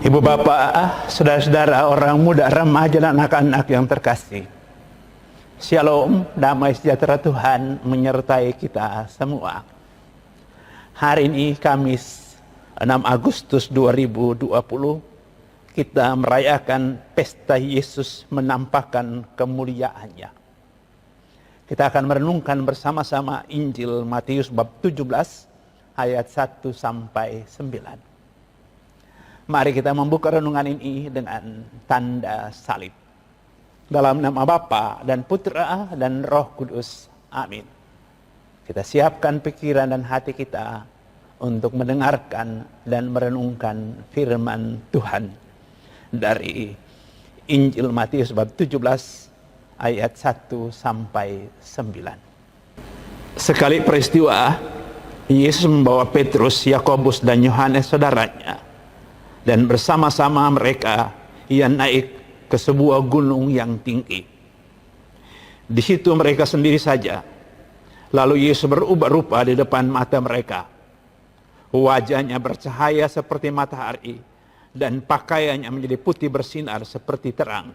Ibu bapak, saudara-saudara, orang muda, remaja, dan anak-anak yang terkasih, Shalom, damai sejahtera Tuhan menyertai kita semua. Hari ini Kamis 6 Agustus 2020, kita merayakan pesta Yesus menampakkan kemuliaannya. Kita akan merenungkan bersama-sama Injil Matius bab 17 ayat 1 sampai 9. Mari kita membuka renungan ini dengan tanda salib. Dalam nama Bapa dan Putra dan Roh Kudus. Amin. Kita siapkan pikiran dan hati kita untuk mendengarkan dan merenungkan firman Tuhan dari Injil Matius bab 17 ayat 1 sampai 9. Sekali peristiwa, Yesus membawa Petrus, Yakobus, dan Yohanes saudaranya, dan bersama-sama mereka ia naik ke sebuah gunung yang tinggi. Di situ mereka sendiri saja. Lalu Yesus berubah rupa di depan mata mereka. Wajahnya bercahaya seperti matahari, dan pakaiannya menjadi putih bersinar seperti terang.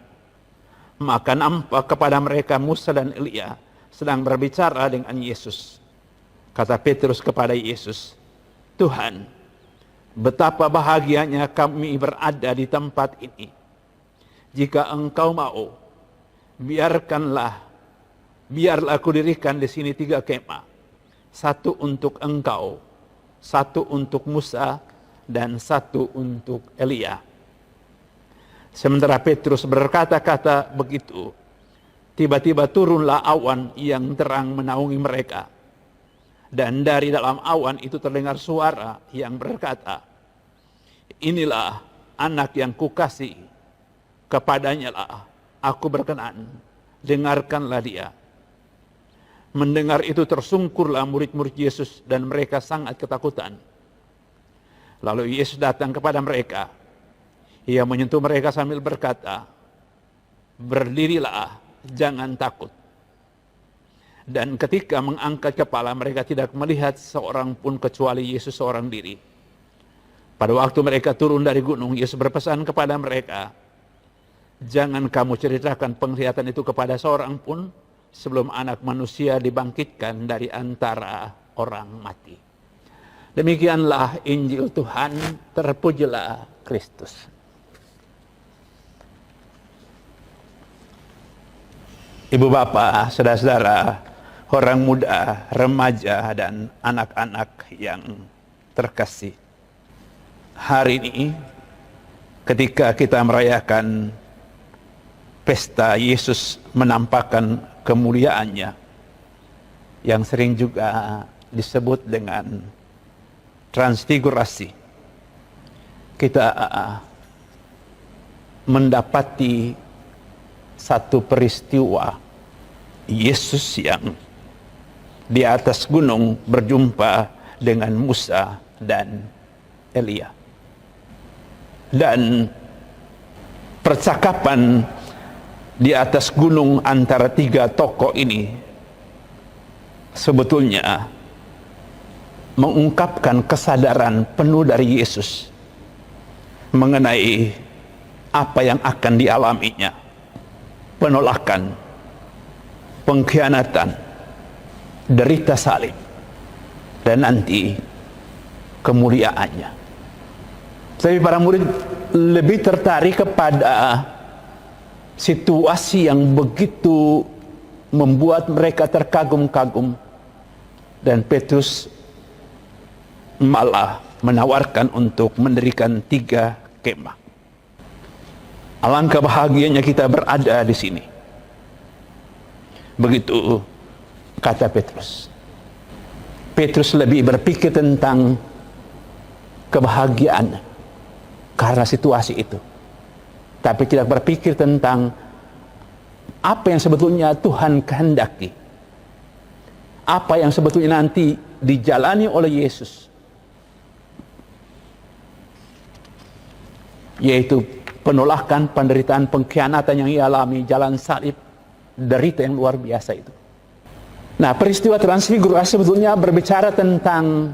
Maka nampak kepada mereka Musa dan Elia sedang berbicara dengan Yesus. Kata Petrus kepada Yesus, "Tuhan, betapa bahagianya kami berada di tempat ini. Jika Engkau mau, biarlah aku dirikan di sini 3 kemah. 1 untuk Engkau, 1 untuk Musa, dan 1 untuk Elia." Sementara Petrus berkata-kata begitu, tiba-tiba turunlah awan yang terang menaungi mereka. Dan dari dalam awan itu terdengar suara yang berkata, "Inilah anak yang kukasihi, kepadanya lah aku berkenan, dengarkanlah dia." Mendengar itu tersungkurlah murid-murid Yesus dan mereka sangat ketakutan. Lalu Yesus datang kepada mereka. Ia menyentuh mereka sambil berkata, "Berdirilah, jangan takut." Dan ketika mengangkat kepala, mereka tidak melihat seorang pun kecuali Yesus seorang diri. Pada waktu mereka turun dari gunung, Yesus berpesan kepada mereka, "Jangan kamu ceritakan penglihatan itu kepada seorang pun sebelum Anak Manusia dibangkitkan dari antara orang mati." Demikianlah Injil Tuhan, terpujilah Kristus. Ibu bapak, saudara-saudara, orang muda, remaja, dan anak-anak yang terkasih. Hari ini, ketika kita merayakan pesta Yesus menampakkan kemuliaannya, yang sering juga disebut dengan transfigurasi, kita mendapati satu peristiwa Yesus yang di atas gunung berjumpa dengan Musa dan Elia. Dan percakapan di atas gunung antara 3 tokoh ini sebetulnya mengungkapkan kesadaran penuh dari Yesus mengenai apa yang akan dialaminya. Penolakan, pengkhianatan, derita salib, dan nanti kemuliaannya. Tapi para murid lebih tertarik kepada situasi yang begitu membuat mereka terkagum-kagum, dan Petrus malah menawarkan untuk mendirikan 3 kemah. Alangkah bahagianya kita berada di sini. Begitu kata Petrus. Petrus lebih berpikir tentang kebahagiaan karena situasi itu, tapi tidak berpikir tentang apa yang sebetulnya Tuhan kehendaki, apa yang sebetulnya nanti dijalani oleh Yesus, yaitu penolakan, penderitaan, pengkhianatan yang ia alami, jalan salib, derita yang luar biasa itu. Nah, peristiwa transfigurasi sebetulnya berbicara tentang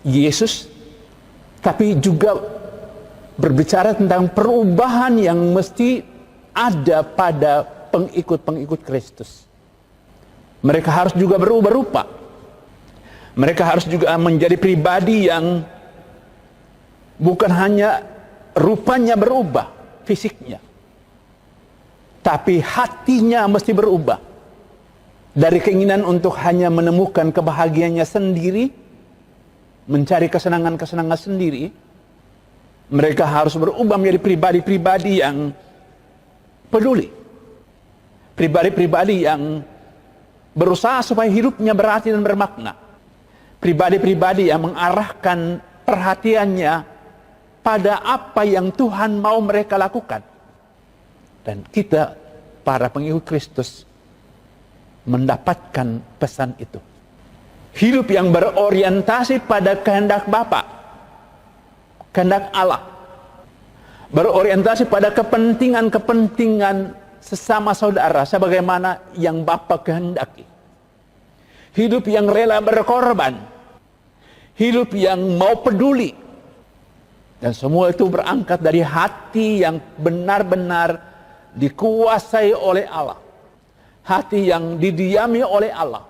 Yesus, tapi juga berbicara tentang perubahan yang mesti ada pada pengikut-pengikut Kristus. Mereka harus juga berubah rupa. Mereka harus juga menjadi pribadi yang bukan hanya rupanya berubah, fisiknya, tapi hatinya mesti berubah. Dari keinginan untuk hanya menemukan kebahagiaannya sendiri, mencari kesenangan-kesenangan sendiri, mereka harus berubah menjadi pribadi-pribadi yang peduli. Pribadi-pribadi yang berusaha supaya hidupnya berarti dan bermakna. Pribadi-pribadi yang mengarahkan perhatiannya pada apa yang Tuhan mau mereka lakukan. Dan kita, para pengikut Kristus, mendapatkan pesan itu. Hidup yang berorientasi pada kehendak Bapa, kehendak Allah. Berorientasi pada kepentingan-kepentingan sesama saudara sebagaimana yang Bapa kehendaki. Hidup yang rela berkorban. Hidup yang mau peduli. Dan semua itu berangkat dari hati yang benar-benar dikuasai oleh Allah. Hati yang didiami oleh Allah.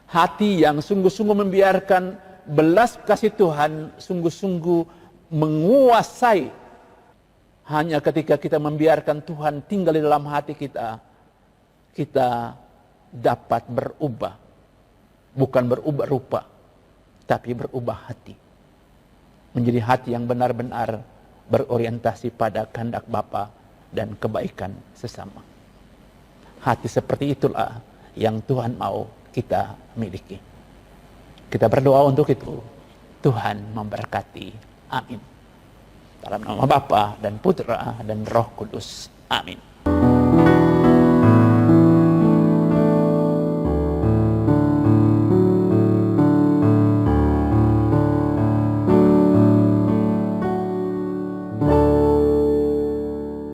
Hati yang sungguh-sungguh membiarkan belas kasih Tuhan sungguh-sungguh menguasai. Hanya ketika kita membiarkan Tuhan tinggal di dalam hati kita, kita dapat berubah. Bukan berubah rupa, tapi berubah hati. Menjadi hati yang benar-benar berorientasi pada kehendak Bapa dan kebaikan sesama. Hati seperti itulah yang Tuhan mau kita miliki. Kita berdoa untuk itu. Tuhan memberkati. Amin. Dalam nama Bapa dan Putra dan Roh Kudus. Amin.